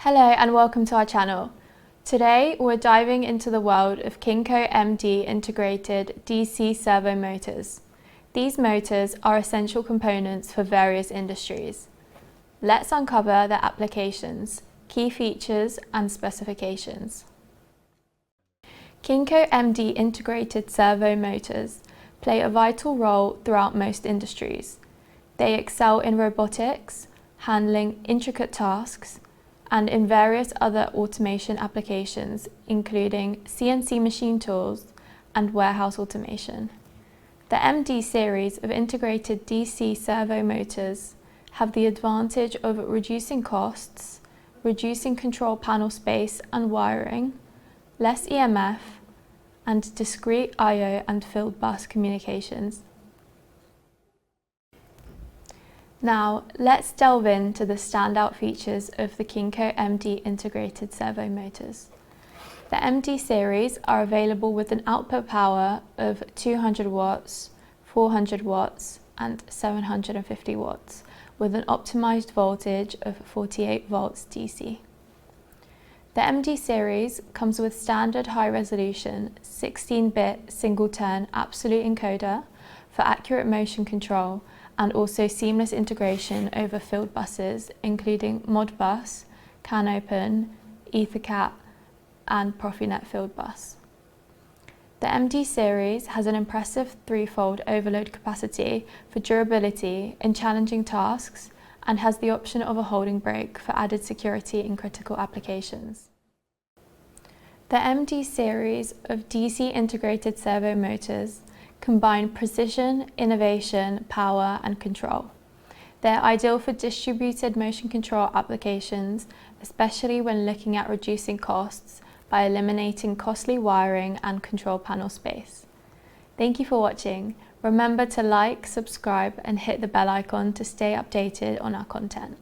Hello and welcome to our channel. Today we're diving into the world of Kinco MD integrated DC servo motors. These motors are essential components for various industries. Let's uncover their applications, key features and specifications. Kinco MD integrated servo motors play a vital role throughout most industries. They excel in robotics, handling intricate tasks, and in various other automation applications, including CNC machine tools and warehouse automation. The MD series of integrated DC servo motors have the advantage of reducing costs, reducing control panel space and wiring, less EMF, and discrete I/O and field bus communications. Now, let's delve into the standout features of the Kinco MD integrated servo motors. The MD series are available with an output power of 200 watts, 400 watts, and 750 watts, with an optimized voltage of 48 volts DC. The MD series comes with standard high-resolution 16-bit single-turn absolute encoder for accurate motion control and also seamless integration over field buses, including Modbus, CANopen, EtherCAT, and Profinet field bus. The MD series has an impressive threefold overload capacity for durability in challenging tasks and has the option of a holding brake for added security in critical applications. The MD series of DC integrated servo motors combine precision, innovation, power, and control. They're ideal for distributed motion control applications, especially when looking at reducing costs by eliminating costly wiring and control panel space. Thank you for watching. Remember to like, subscribe, and hit the bell icon to stay updated on our content.